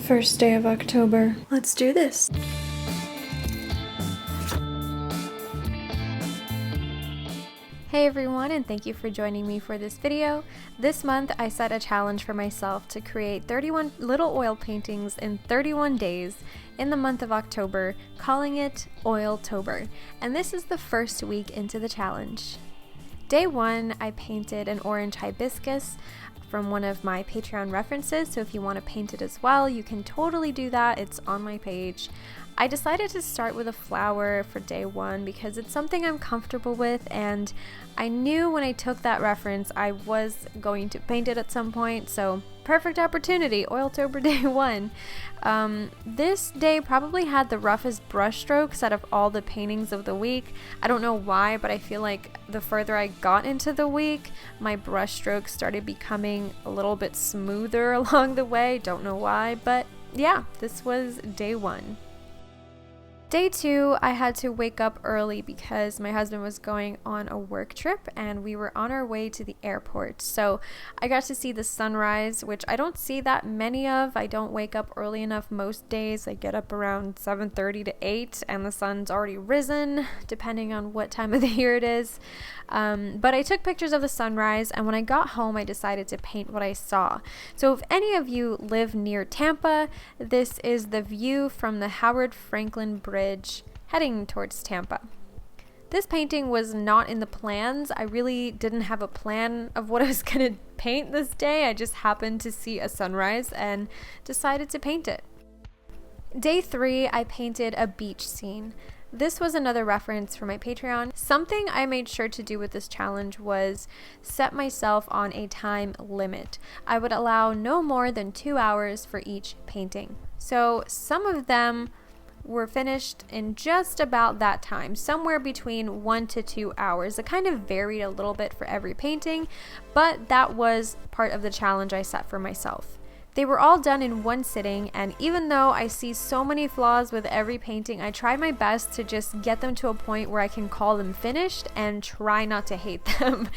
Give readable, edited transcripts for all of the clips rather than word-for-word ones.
First day of October. Let's do this. Hey everyone, and thank you for joining me for this video. This month I set a challenge for myself to create 31 little oil paintings in 31 days in the month of October, calling it Oiltober. And this is the first week into the challenge. Day 1, I painted an orange hibiscus from one of my Patreon references, so if you want to paint it as well, you can totally do that. It's on my page. I decided to start with a flower for day 1 because it's something I'm comfortable with, and I knew when I took that reference I was going to paint it at some point, so perfect opportunity, Oiltober day 1. This day probably had the roughest brush strokes out of all the paintings of the week. I don't know why, but I feel like the further I got into the week, my brush strokes started becoming a little bit smoother along the way. Don't know why, but yeah, this was day 1. Day 2, I had to wake up early because my husband was going on a work trip and we were on our way to the airport. So I got to see the sunrise, which I don't see that many of. I don't wake up early enough most days. I get up around 7:30 to 8 and the sun's already risen, depending on what time of the year it is. But I took pictures of the sunrise, and when I got home, I decided to paint what I saw. So if any of you live near Tampa, this is the view from the Howard Franklin Bridge heading towards Tampa. This painting was not in the plans. I really didn't have a plan of what I was going to paint this day. I just happened to see a sunrise and decided to paint it. Day 3, I painted a beach scene. This was another reference for my Patreon. Something I made sure to do with this challenge was set myself on a time limit. I would allow no more than 2 hours for each painting. So some of them were finished in just about that time, somewhere between 1 to 2 hours. It kind of varied a little bit for every painting, but that was part of the challenge I set for myself. They were all done in one sitting, and even though I see so many flaws with every painting, I tried my best to just get them to a point where I can call them finished and try not to hate them.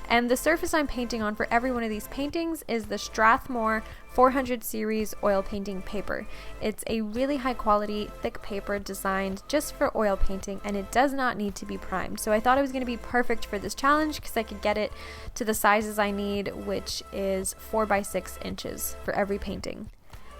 And the surface I'm painting on for every one of these paintings is the Strathmore 400 series oil painting paper. It's a really high quality, thick paper designed just for oil painting, and it does not need to be primed. So I thought it was going to be perfect for this challenge because I could get it to the sizes I need, which is 4 by 6 inches for every painting.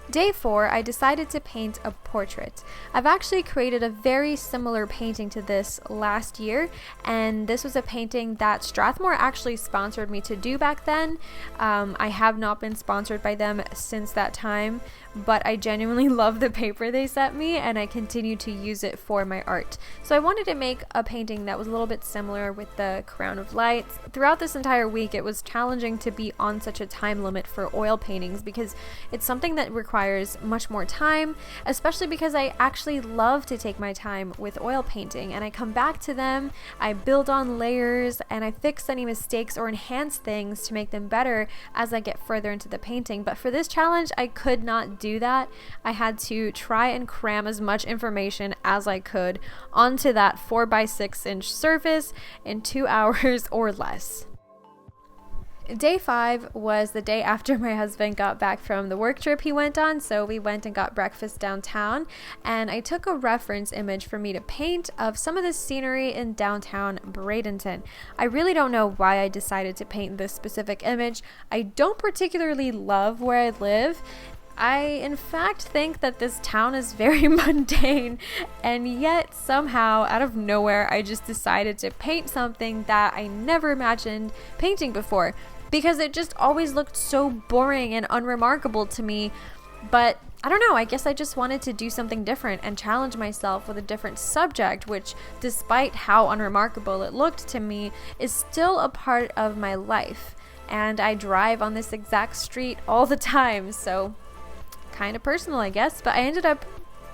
Day 4, I decided to paint a portrait. I've actually created a very similar painting to this last year, and this was a painting that Strathmore actually sponsored me to do back then. I have not been sponsored by them since that time, but I genuinely love the paper they sent me, and I continue to use it for my art. So I wanted to make a painting that was a little bit similar with the crown of lights. Throughout this entire week, it was challenging to be on such a time limit for oil paintings because it's something that requires much more time, especially because I actually love to take my time with oil painting, and I come back to them, I build on layers, and I fix any mistakes or enhance things to make them better as I get further into the painting. But for this challenge, I could not do that. I had to try and cram as much information as I could onto that 4 by 6 inch surface in 2 hours or less. Day 5 was the day after my husband got back from the work trip he went on, so we went and got breakfast downtown, and I took a reference image for me to paint of some of the scenery in downtown Bradenton. I really don't know why I decided to paint this specific image. I don't particularly love where I live. I, in fact, think that this town is very mundane, and yet somehow, out of nowhere, I just decided to paint something that I never imagined painting before, because it just always looked so boring and unremarkable to me. But I don't know, I guess I just wanted to do something different and challenge myself with a different subject, which, despite how unremarkable it looked to me, is still a part of my life. And I drive on this exact street all the time, so kind of personal, I guess, but I ended up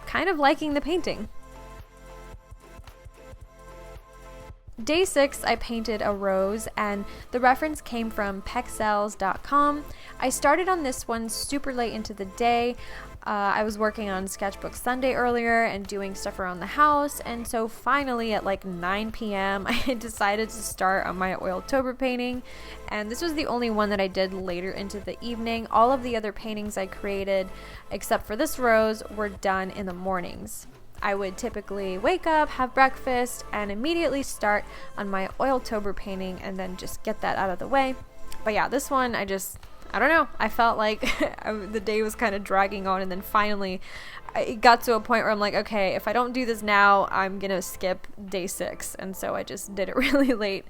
kind of liking the painting. Day 6, I painted a rose, and the reference came from pexels.com. I started on this one super late into the day. I was working on Sketchbook Sunday earlier and doing stuff around the house, and so finally at like 9 p.m. I decided to start on my Oiltober painting, and this was the only one that I did later into the evening. All of the other paintings I created, except for this rose, were done in the mornings. I would typically wake up, have breakfast, and immediately start on my Oiltober painting and then just get that out of the way. But yeah, this one I don't know, I felt like the day was kind of dragging on, and then finally it got to a point where I'm like, okay, if I don't do this now, I'm gonna skip day 6, and so I just did it really late.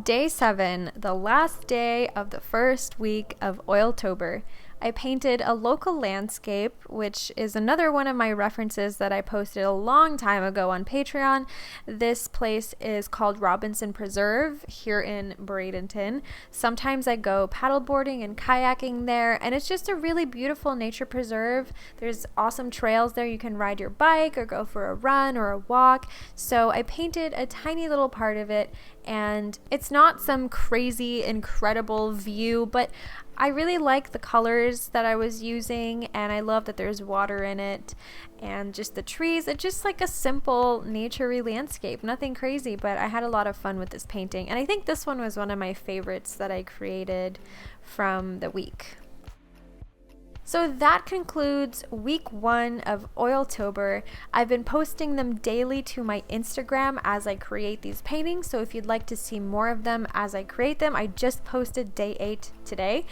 Day 7, the last day of the first week of Oiltober, I painted a local landscape, which is another one of my references that I posted a long time ago on Patreon. This place is called Robinson Preserve here in Bradenton. Sometimes I go paddleboarding and kayaking there, and it's just a really beautiful nature preserve. There's awesome trails there. You can ride your bike or go for a run or a walk. So I painted a tiny little part of it, and it's not some crazy, incredible view, but I really like the colors that I was using, and I love that there's water in it and just the trees. It's just like a simple nature-y landscape, nothing crazy, but I had a lot of fun with this painting, and I think this one was one of my favorites that I created from the week. So that concludes week 1 of Oiltober. I've been posting them daily to my Instagram as I create these paintings, so if you'd like to see more of them as I create them, I just posted day 8 today.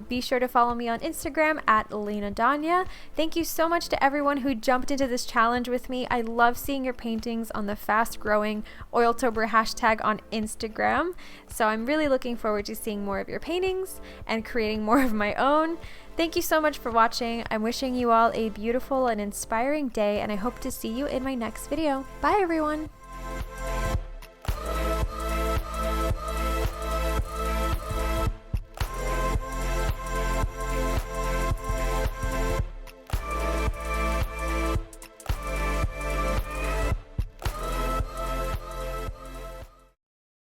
Be sure to follow me on Instagram at Lena Danya. Thank you so much to everyone who jumped into this challenge with me. I love seeing your paintings on the fast-growing Oiltober hashtag on Instagram, so I'm really looking forward to seeing more of your paintings and creating more of my own. Thank you so much for watching. I'm wishing you all a beautiful and inspiring day, and I hope to see you in my next video. Bye everyone!